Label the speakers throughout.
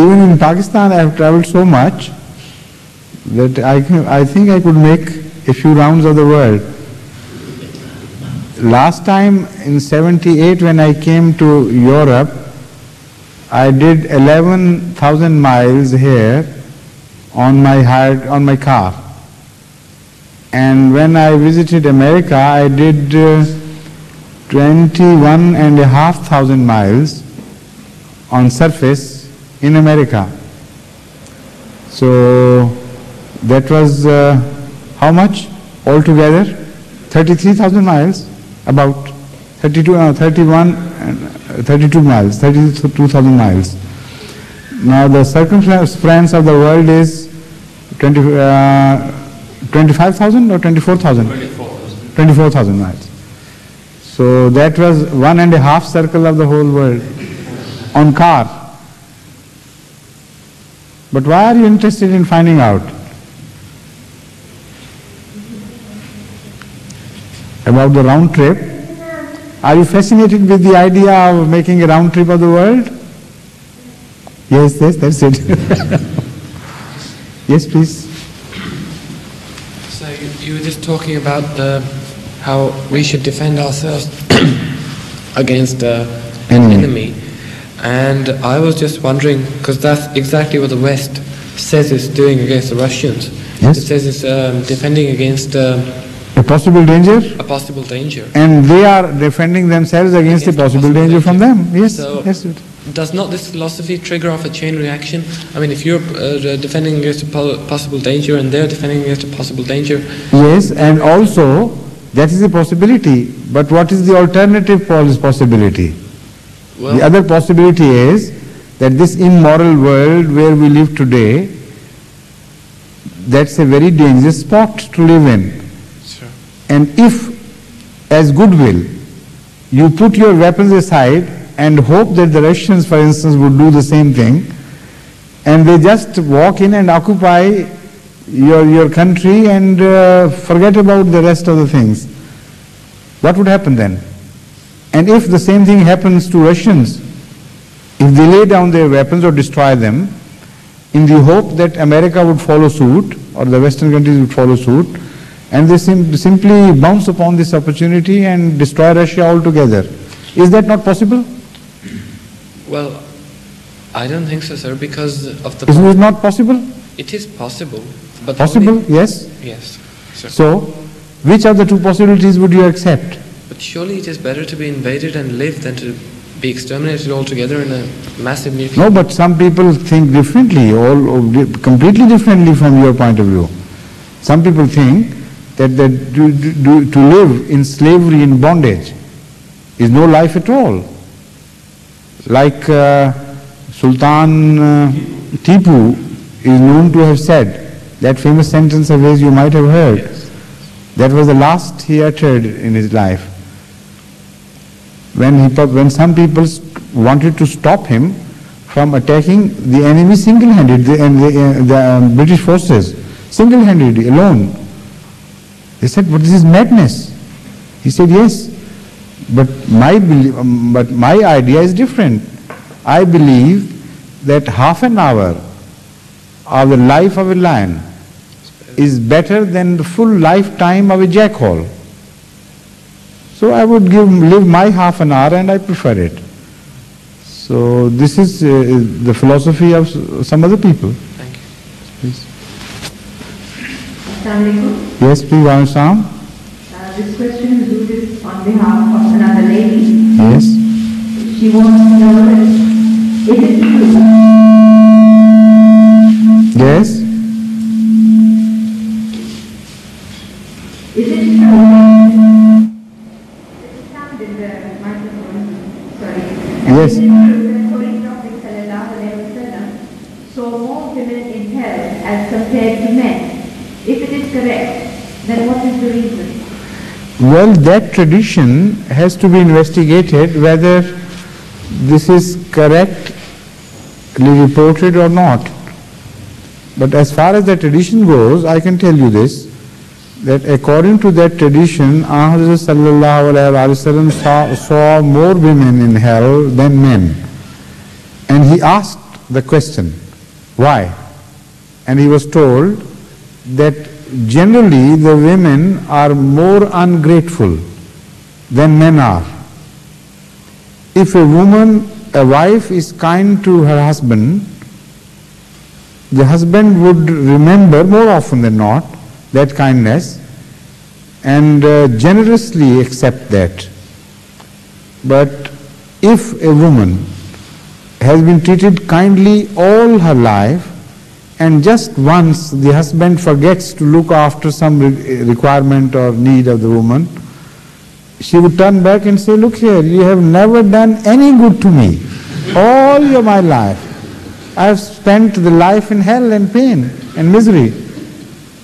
Speaker 1: Even in Pakistan, I have traveled so much that I think I could make a few rounds of the world. Last time in '78 when I came to Europe, I did 11,000 miles here on my car. And when I visited America, I did 21,500 miles on surface in America. So that was how much altogether? 33,000 miles, about 32 miles, 32,000 miles. Now the circumference of the world is 25,000 or 24,000? 24,000 miles. So that was 1.5 circle of the whole world on car. But why are you interested in finding out about the round trip? Are you fascinated with the idea of making a round trip of the world? Yes, that's it. Yes, please.
Speaker 2: So you were just talking about how we should defend ourselves against an enemy. And I was just wondering, because that's exactly what the West says it's doing against the Russians.
Speaker 1: Yes.
Speaker 2: It says it's defending against
Speaker 1: a possible danger.
Speaker 2: A possible danger.
Speaker 1: And they are defending themselves against a possible danger from them. Yes.
Speaker 2: So
Speaker 1: yes.
Speaker 2: Does not this philosophy trigger off a chain reaction? I mean, if you're defending against a possible danger and they're defending against a possible danger.
Speaker 1: Yes, and also that is a possibility. But what is the alternative possibility? Well, the other possibility is that this immoral world where we live today, that's a very dangerous spot to live in.
Speaker 2: Sure.
Speaker 1: And if, as goodwill, you put your weapons aside and hope that the Russians, for instance, would do the same thing, and they just walk in and occupy your country and forget about the rest of the things, what would happen then? And if the same thing happens to Russians, if they lay down their weapons or destroy them, in the hope that America would follow suit, or the Western countries would follow suit, and they simply bounce upon this opportunity and destroy Russia altogether. Is that not possible?
Speaker 2: Well, I don't think so, sir, because of the...
Speaker 1: Isn't it not possible?
Speaker 2: It is possible. But
Speaker 1: possible,
Speaker 2: only,
Speaker 1: yes?
Speaker 2: Yes, sir.
Speaker 1: So, which of the two possibilities would you accept?
Speaker 2: But surely it is better to be invaded and live than to be exterminated altogether in a massive nuclear...
Speaker 1: No, but some people think differently, completely differently from your point of view. Some people think that to live in slavery, in bondage, is no life at all. Like Sultan Tipu is known to have said, that famous sentence of his you might have heard.
Speaker 2: Yes.
Speaker 1: That was the last he uttered in his life. When some people wanted to stop him from attacking the enemy single-handed, the British forces, single-handedly, alone. They said, but this is madness. He said, yes, but my idea is different. I believe that half an hour of the life of a lion is better than the full lifetime of a jackal. So I would live my half an hour and I prefer it. So this is the philosophy of some other people.
Speaker 2: Thank you.
Speaker 1: Please.
Speaker 3: Assalamualaikum.
Speaker 1: Yes, please, Salam.
Speaker 3: This question is on behalf of another lady.
Speaker 1: Yes.
Speaker 3: She wants to know that, is it true?
Speaker 1: Yes.
Speaker 3: Is it true? Sound in the microphone. Sorry.
Speaker 1: Yes.
Speaker 3: Is it true that Holy Prophet sallallahu alaihi wasallam saw more women in hell as compared to men? If it is correct, then what is the reason?
Speaker 1: Well, that tradition has to be investigated whether this is correctly reported or not. But as far as the tradition goes, I can tell you this, that according to that tradition, Hadhrat sallallahu alaihi wasallam saw more women in hell than men. And he asked the question, why? And he was told that generally the women are more ungrateful than men are. If a wife is kind to her husband, the husband would remember more often than not that kindness and generously accept that. But if a woman has been treated kindly all her life and just once the husband forgets to look after some requirement or need of the woman, she would turn back and say, look here, you have never done any good to me all of my life. I have spent the life in hell and pain and misery.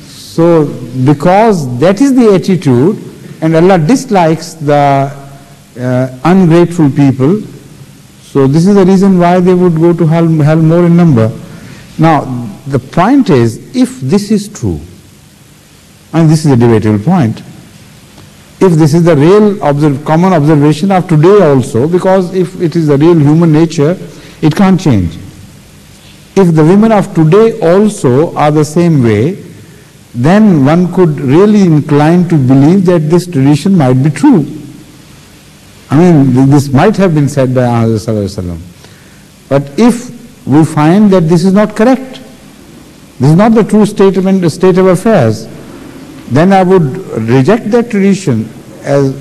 Speaker 1: So because that is the attitude, and Allah dislikes the ungrateful people, so this is the reason why they would go to hell more in number. Now the point is, if this is true, and this is a debatable point, if this is the real common observation of today also, because if it is the real human nature, it can't change. If the women of today also are the same way, then one could really incline to believe that this tradition might be true. I mean, this might have been said by Hadhrat Mirza. But if we find that this is not correct, this is not the true state of affairs, then I would reject that tradition as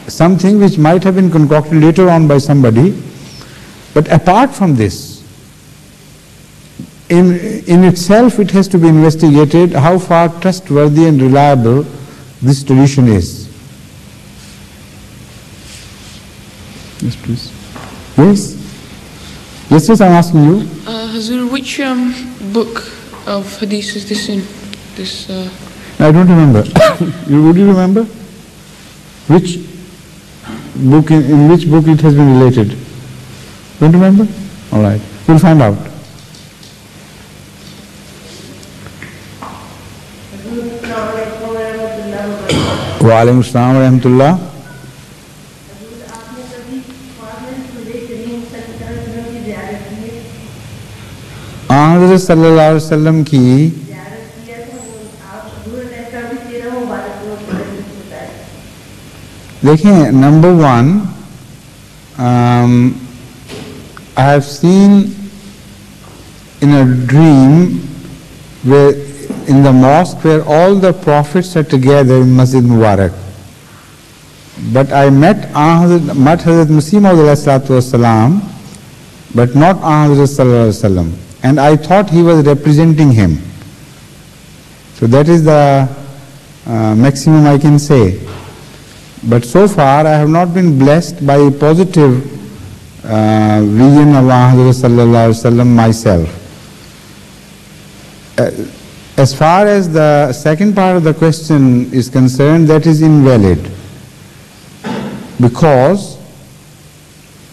Speaker 1: something which might have been concocted later on by somebody. But apart from this, in itself it has to be investigated how far trustworthy and reliable this tradition is. Yes, please. Yes? Yes, I'm asking you.
Speaker 4: Hazur, which book of hadith is this in?
Speaker 1: I don't remember. Would you remember? Which book, in which book it has been related? Don't remember? All right. We'll find out. Wa alaikum assalam wa rahmatullah. Hadhrat sallallahu alaihi wasallam ki देखिए, number one, I have seen in a dream where in the mosque where all the prophets are together in Masjid Mubarak. But I met Hadhrat Masih Maud wasalam, but not Hadhrat sallallahu alaihi wasallam, and I thought he was representing him. So that is the maximum I can say. But so far I have not been blessed by a positive vision of Hadhrat sallallahu alaihi wasallam myself. As far as the second part of the question is concerned, that is invalid, because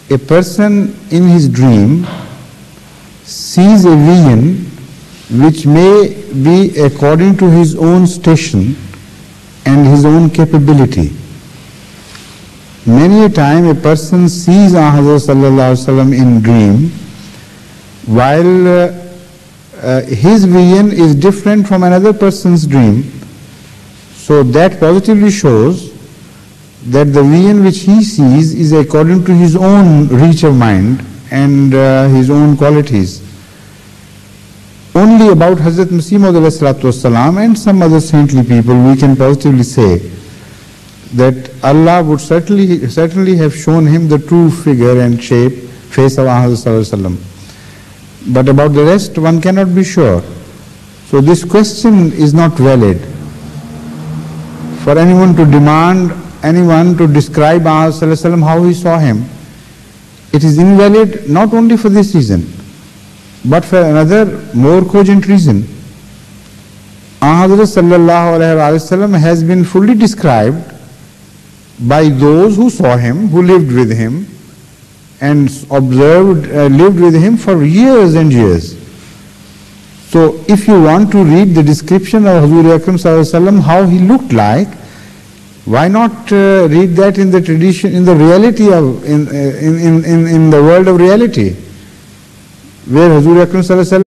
Speaker 1: a person in his dream sees a vision which may be according to his own station and his own capability. Many a time a person sees Hadhrat sallallahu alaihi wasallam in dream, while his vision is different from another person's dream. So that positively shows that the vision which he sees is according to his own reach of mind and his own qualities. Only about Hazrat Masih Maud ﷺ and some other saintly people we can positively say that Allah would certainly have shown him the true figure and shape, face of Hadhrat ﷺ. But about the rest one cannot be sure. So this question is not valid. For anyone to demand anyone to describe Hadhrat ﷺ how he saw him, it is invalid not only for this reason, but for another more cogent reason. Hadhrat sallallahu alaihi wasallam has been fully described by those who saw him, who lived with him and lived with him for years and years. So if you want to read the description of Hazur Akram sallallahu alaihi wasallam, how he looked like, why not read that in the tradition, in the reality of, in the world of reality? where Hazur Akram Sallallahu Alaihi Wasallam